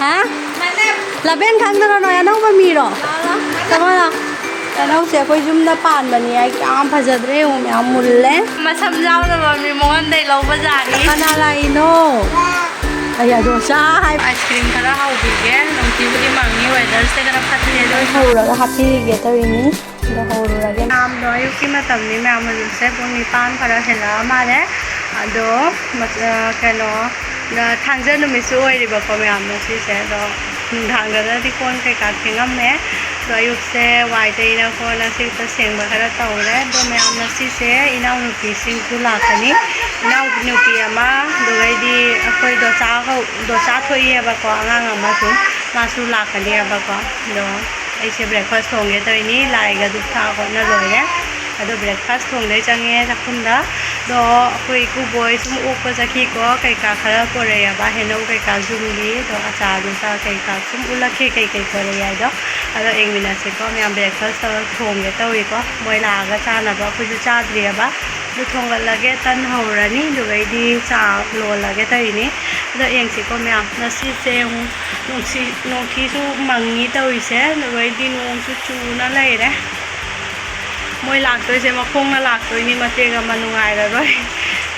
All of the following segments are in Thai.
ฮะละเบ้นครั้งตลอดหน่อยน้องบะหมี่หรอทำไมล่ะแต่น้องเสียคุยจุ่มตะปานแบบนี้ไอ้กามพาจัดเร็วแมวมุนเล่มาทำเจ้าแต่บะหมี่มอนได้เราประจานนี้ขนาดไรโน่อย่าโดนช้าให้ไอศครีมคาราเฮาบีเกนน้องทีวีมังนี่ไว้เดินเซ็กรับพัดเลยด้วยหูแล้วก็ฮับพี่เกตวินี้แล้วหูแล้วก็น้ำด้วยยุกิมาตำนี้แมวมันรู้สึกว่ามีปานพาราเห็นแล้วมาเลยดูมาแค่น้อทางเจ้าหนุ่มสวยดีบอกว่าแมวมันสิเสียดอกทางเดินที่คนใครกัดเข่งอ่ะแม่ตัวยุกเสียวายใจนะคนน่ะสิตัวเสียงแบบเราโตแล้วดูแมวมันสิเสียอีน้องหนุ่มปีสิงคุลาคันนี้น้องหนุ่มปีมาดูไอ้ดีคอยดูจ้าเขาดูจ้าถอยแบบว่าง่างมาสู่ลาคันนี้แบบว่าดูไอ้เช้าเบรกฟาสต์ของเงี้ยตัวนี้ลายก็ดูท่าคนน่ารักเนี่ยดูเบรกฟาสต์ของได้จังเงี้ยสักคนละดูคุยกูบอยสมอุปจักรีก็ใครกัดขนาดตัวเรียบเห็นเอาใครกัดจุ่มดีดูอาจารย์ดูซาใครกัดสมอุลักใครตัวเรียดูแล้วเองวินาทีก็มีอันเบรกฟาสต์ของเงี้ยตัวอีกก็มวยลาก็จ้านะบ้าคุยจะจ้าเรียบดูทงกันละเกตันหัวรันี่ดูไอ้ดีจ้าโลละเกตัวนี้แล้วเองสิก็มีอันนั่นสิเซงน้องที่สู้มังงี้ตัวอีเซ่ดูไอ้ดีน้องชูนั่นเลยนะมวยหลักตัวเสียมาคงน่าหลักตัวนี้มาเจอกันมาหนุ่งไงกันด้วย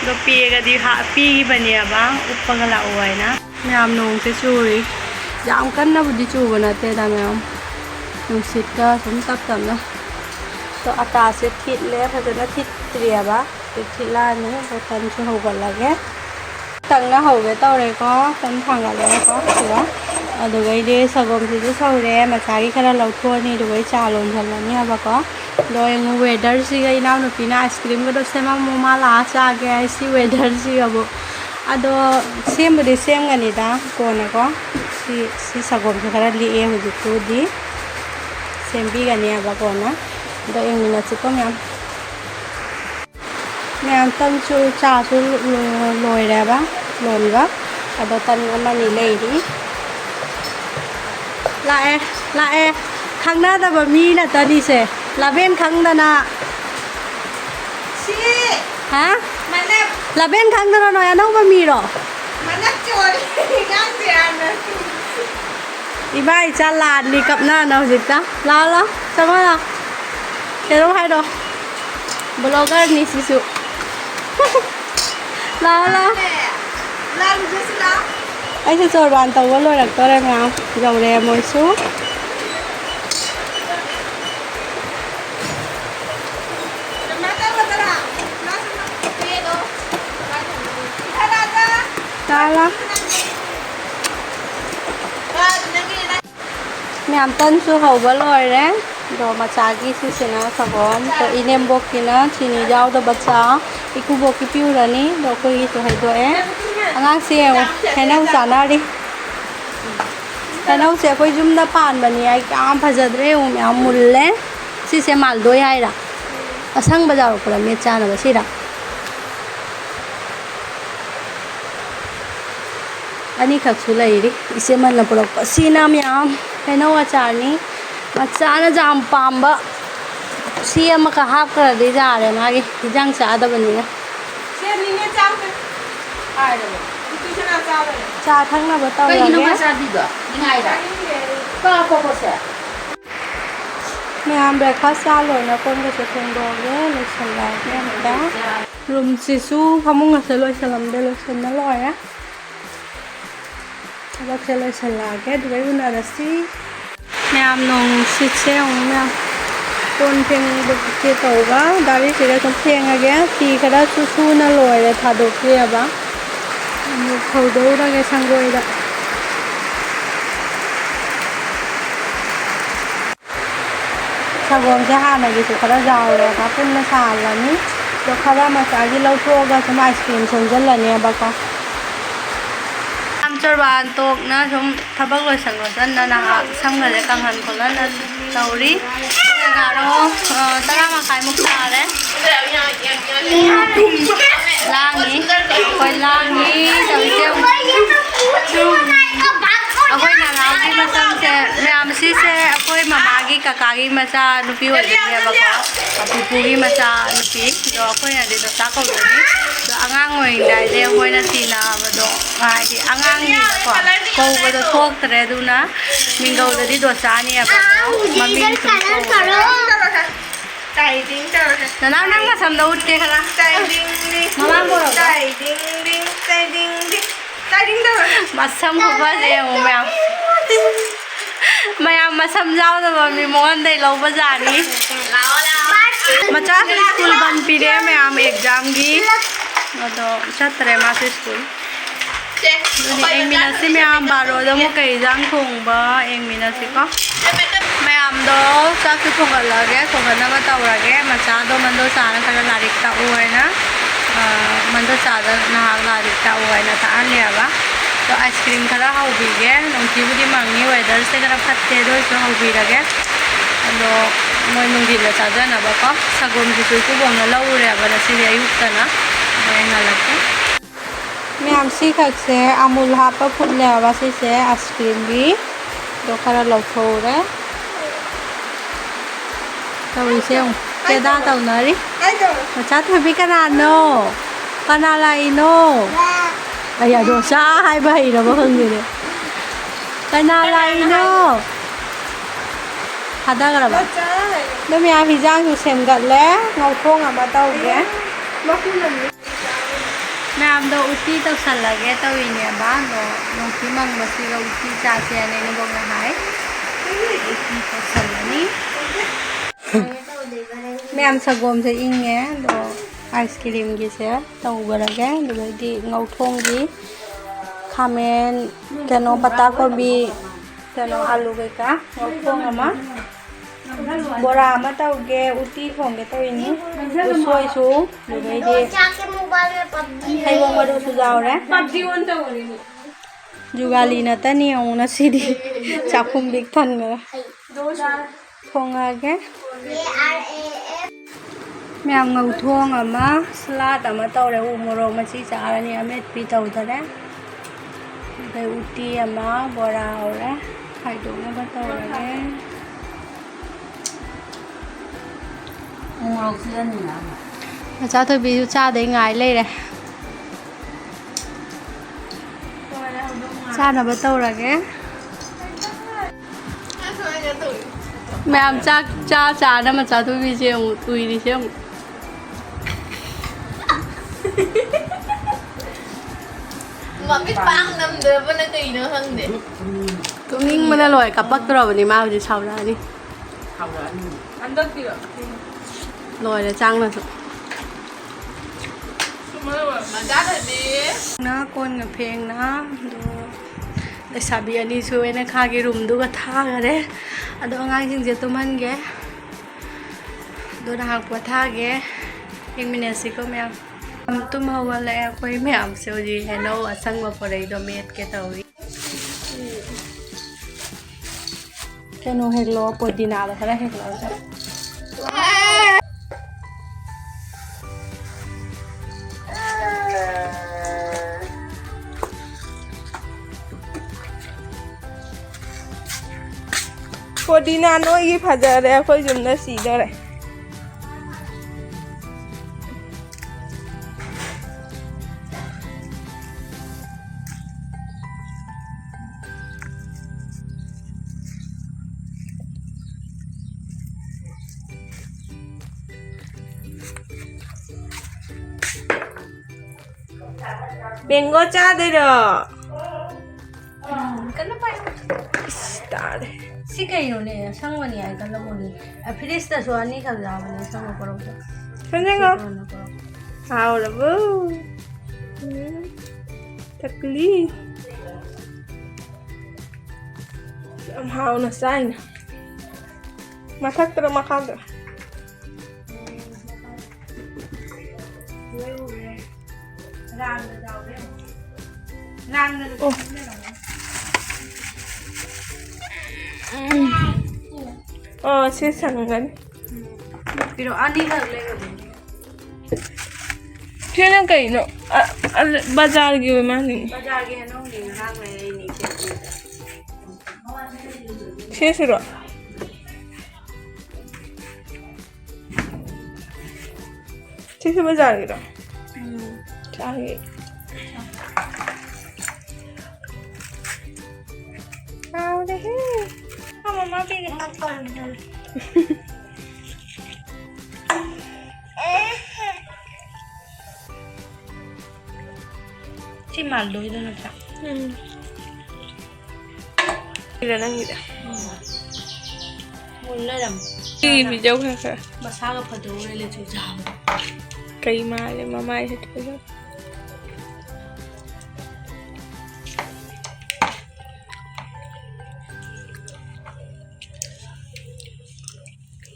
ดูปีกันดีค่ะปีบันเนี่ยบ้างอุปกรณ์ละอวยนะแมวนุ่งช่วยยามกันนะบุตรจูบนะเตะแมวนุ่งสิทธิ์ก็สมตับต่ำนะตัวอัตราเศรษฐิเลยพอจะนัดทิศเตรียบะทิศล้านนี้พอทันช่วยหัวกันละแกตั้งนะหัวไปต่อเลยก็ทันพังกันเลยก็เสือดูไอ้ดีสกอมที่จะช่วยเลยมาใช้แค่เราทั่วนี่ดูไอ้ชาลงฉันละเนี่ยบ้าก็โดยงูเวดเดอร์สิไอ้น้าวนุปีน่าไอศครีมก็ดูเซมามูมาลาชาแกไอซีเวดเดอร์สิกับบุอะดูเซมบุดีเซมกันนี่ด้าก่อนนะก็si sagom se kara li e hu tu di sembiกันเนี่ยบ้าก่อนนะโดยเองนี่นะสิก็แมวตั้งชูชาชูลอยแล้วบ้างลอยบ้างอะดูตั้งมันนี่เลยดิลาเอข้างหน้าแต่แบบมีนะตอนนี้เสลาเบนข้างหน้าชีฮะมันเนี่ยลาเบนข้างหน้าหน่อยน้องบะมีหรอมันน่าโจรง่ายเสียนะอีบ้าอีจ้าลาดลีกับหน้าเราสิจ้าลาละใช่ไหมล่ะเดี๋ยวเราให้ดูบล็อกเกอร์นี่สิสุลาลาลูกสิลาไอ้ที่โจรวันตัวว่าลอยหลักตัวอะไรมั้งเราเรียมวยสู้ลาละมีอันต้นสู้เขาบ่ลอยเลยดอกมาจากที่สินะสักวันตัวอินเอ็มบอกกินะทีนี้ยาวตัวบัตรจ้าอีกูบอกกิพิวรานี่ดอกคุยตัวให้ตัวอันนั้นเสียให้น้องจานาดิให้น้องเสียคุยจุ่มตะปานแบบนี้ไอ้กามพาจัดเร็วแมวมุนเล่สิเสียมาลด้วยไอ้ละสั่งบาจากคนละเมียจ้านะบ้าสิละอันนี้ขับสุเลยดิอิเซมันนะปลอกสีน้ำยามให้น้องอาจารย์นี่มาจานจามปามบะเสียมาขหับกระดิจาเลยนะกี่จังจ้าตะบันนี้นะเสียนี่เนี่ยจ้าเป็นไอ้เด้อที่ชนะจ้าเลยจ้าทั้งนั้นบัตรเอาเลยเนี่ยจ้าดีกว่าง่ายได้ก็พอเสียไม่เอาเบรกฟาสต์เลยนะคนก็จะคงรอเลยเลยฉันได้เนี่ยนะรุมซิซูพามุงก็จะลอยสลัมเดลฉันน่าลอยนะเราจะเลยฉลาดแค่ดูไว้บนอะไรสิแม่น้องชิเช่ของแม่คนเพียงบุกเกี่ยวกับดาริสิเราต้องเพียงอะไรที่กระดาษสู้ๆน่าลอยเลยถ้าดูเกี่ยวบ้างมุขเขาดูได้แค่ช่างรวยละช่างรวยจะหาหน่อยดิสุขระยาวเลยครับเป็นมาสาละนี่เดี๋ยวข้าวมาจากที่เราทั่วกันสมัยสกินชงจันละเนี่ยบ้างก็จรวันตกนะชมทับบักเลยสังกัดจันนะนะคะช่างเลยกังหันคนละนั่นเตารีเนี่ยค่ะเราตลาดมาขายมุกตาเลยล่างนี้คอยล่างนี้เจ้าเจ้าเอาคอยนางที่มาสั่งเจ้าแม่อามาซีเจ้เอาคอยมาบากีกากากีมาจ้านุปีวันเดียวบ้างก็ปูปูกีมาจ้านุปี do khoi na de do sa ko do ni do angang ngoi dai de khoi na ti na ba do ngai di angang ni ko ko ba do thok tre du na min go de di do sa ni ba ma min su ko Tay ding tay na na nang ma sam do ut ke khala tay ding ding mama bo ro tay ding ding tay ding ding tay ding tay ma sam ko ba je mo maya ma sam jao da ba mi mon dai lo ba ja ni macha school ban pi re me am exam gi do chatre ma school eng mina si me am baro da mo kai jang thong ba eng mina si ko me am do sa ki thong la ge thong na ma ta ra ge ma cha do man do sa na kala la rik ta u hai na man do cha da na ha la rik ta u hai na ta an le ba तो आइसक्रीम खरा हाउबी गे नोंथि बुदि मांगनि वेदर से खरा फत्ते दो सो हाउबी रगे अदो मोय नुंगि ले साजना बको सगोम जिसु को बोंना लौरे बना सिरि आयुक्तना ना लगते मैं आमसी खक से अमूल हापा फुटले आवासी से आइसक्रीम भी तो खरा लौथौरे तो इसे केदा तौनारी मचा थबि कनानो कना लाइनो ai đồ xa hai bảy rồi bao hưng rồi cái nào lại nó hạt đa là bao đôi mẹ thì giang thì xem gật lé ngầu khô à mà tàu ghé mẹ làm đồ uti tàu sẵn là ghé tàu gì nhỉ bán đồ nông khí măng mà xì gầu uti trà xe này nó bông là hái uti tàu sẵn là ní mẹ làm sạc gồm sẽ in nhé đồ ice cream gì sẽ tàu bờ ghé rồi đi ngầu thong gì khamen keno pata kobi keno alu cái cá ngầu thong ama bora mà tàu ghé uti phong cái tàu ini usoi su rồi đi hay bông vào đồ su giàu đấy jugali na tani ông na sidi chakum big than người phong à cái mẹ am ngầu thuông à má salad à má tàu đấy u moro mà chỉ trả là nha mẹ pi tàu thôi đấy đây uti à má bora rồi đấy phải đủ nó bắt tàu rồi đấy ngầu xưa nhỉ mà cha thôi bị cha đấy ngài lên này cha nó bắt tàu rồi cái mẹ am cha nó mà cha thôi bị chịu tùy đi chứ mà biết bang năm đứa vẫn là kỳ nữa hơn đấy cũng nhưng mà lòi cặp bắc rồi vậy mà thì sau ra đi ăn đất kìa lòi là trang là mà giá là đi nó con ngập phèn nó để sabi anh đi xuôi nó khá cái room đó có tha rồi đấy ở đó ngay trên dưới tụi mình ghé đó là hàng của tha ghé nhưng mình là gì có mẹ tụi mình hôm nay quay mẹ làm sao gì hay nấu ở sang mà vào đây đồ mệt cái tàu cái nó hết lo bột đi nào là hết lo rồi Podina no ये फजा रहा है कोई जुमला सीधा रहा Bengo cha đây rồi cái nó bay Star si kayo ne sangwani ay kalaboni afirista so ani kalabani sangwa parok Seneng Hào là bố Thật lý Ông hào là sai nè Mà thắc tao mà không được Chia sẵn gần Pero ani lagle Chia năng kỹ nó Bazaar ghi với mang nè bazaar ge no ni hang mai ni Chia sửa ठीक है बाजार गिरा चाहिए आओ रे मम्मा भीที่มันลุยด้วยนะจ๊ะ गिरा ना गिरा มุนเลยด जी भी जाओ है ำมาซากับพอดูเลยจุจ้า कई माले मामा ऐसे तो जाओ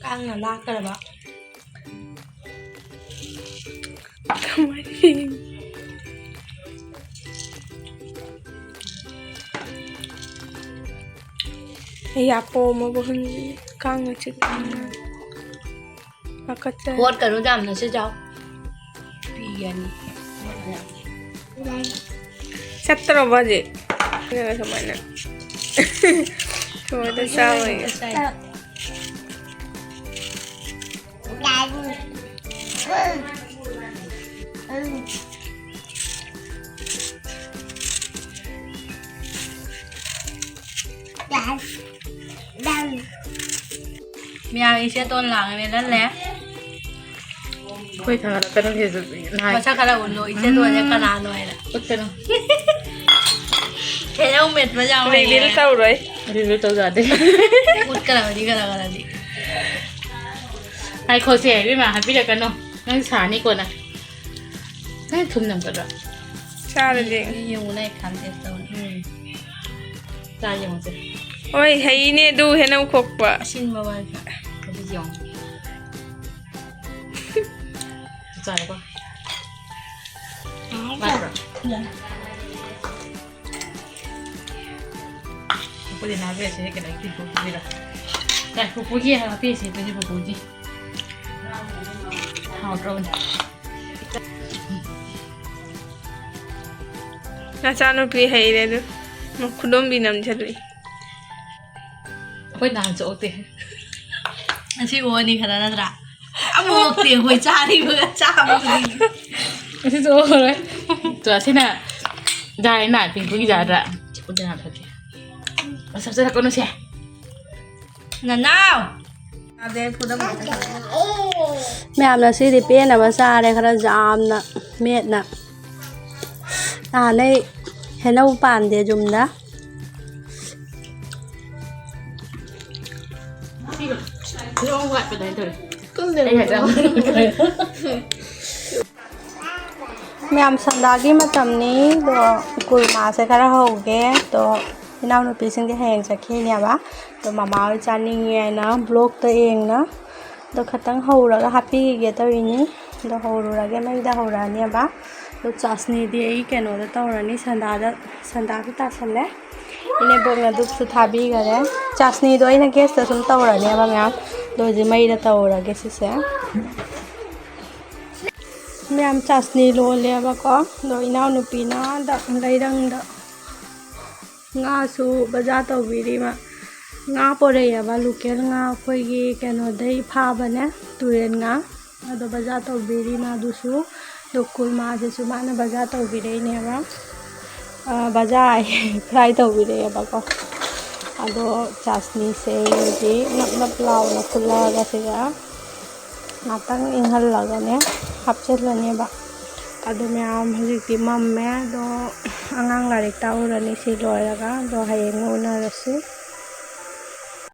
ก้างน่ะลากกันหรอปะ कमाई या पो म बहन कांग चिकन अकच्चा โคตรกับรู้ดำนะใช่เจ้าเปลี่ยน 17 बजे ये समय ना तो सावई ใช่ มีอะไรเชื่อต้นหลังอะไรนั่นแหละ Quay thằng là cái nó thì này มาชักกระอุ่นโลอีเชื่อตัวจะกระนาหน่อยแหละ bất cái nó เห็นเอาเม็ดมาจากไหน Đi đi tàu rồi đi với tao giờ đi พูดกระดีกระดี hai khối xẻ đi mà hai biết được cái nó đang xả đi còn này cái thùng nằm cái đó cha rồi đi อยู่ในคันเต็มต้น ra dùng gì ôi thấy nè đu thế nào khóc bả ชิ้นมาวันค่ะ cái gì dùng dài quá bắt rồi có thể nói về cái đấy thì phục vụ gì đâu này phục vụ kia là phía sẽเป็นphục vụ gì hào rồi na cha nó bị hay đấy đó nó không đom bị nằm chân đi quên làm chỗ tiền อาชีพวันนี้ขนาดนั้นละอ่ะหมวกเตียงหัวจ้าที่เพื่อจ้ามึง ไม่ใช่chỗ rồi chỗ thế nào dài này bình thường dài ra chỉ có dài thôi mà sao sẽ có nó xe น่ะน้าว आधे पूरा แม่อาบน้ำซีดิเปียนะภาษาอะไรครับจามนะเม็ดนะในเห็นเอาป่านเดียจุ่มนะ Cứ ông gọi vào đấy rồi anh phải ra แม่อาบสันดากี้มาทำนี้ตัวกุยมาใส่กระหังแกตัวพี่น้องหนูปีสิ่งที่แหงจากที่เนี่ยปะตัวมาวิจารณ์นี่ไงนะบล็อกตัวเองนะตัวขัดตั้งหัวแล้วก็ฮัปปี้เกี่ยวตัวนี้ตัวหัวแล้วก็ไม่ได้หัวเนี่ยปะตัวจัสนี่ดีไอ้แกโน่ตัวนี้สันดาที่ตัดสันเลยइन्हें बोलना दूध सुधा भी करे चाशनी दो इन्हें गैस तो सुनता हो रहा नहीं अब मैं दो जी मई रहता हो रहा गैस से मैं हम चाशनी लो ले अब को दो इन्हें नुपीना दंगई दंग nga su baza to biri ma nga pore ya ba local nga khoi gi keno dai pha bane turen nga ado baza to biri ma du su dokul ma je su ma na baza to biri ne ba baza fry to biri ya ba ko ado chasni se ji nap law na khula ga se ga natang inghal la ga ne hapchel la ne ba ado me am hajik ti mam me do angang la rik ta ura ni si loy la ga do hayeng una ra se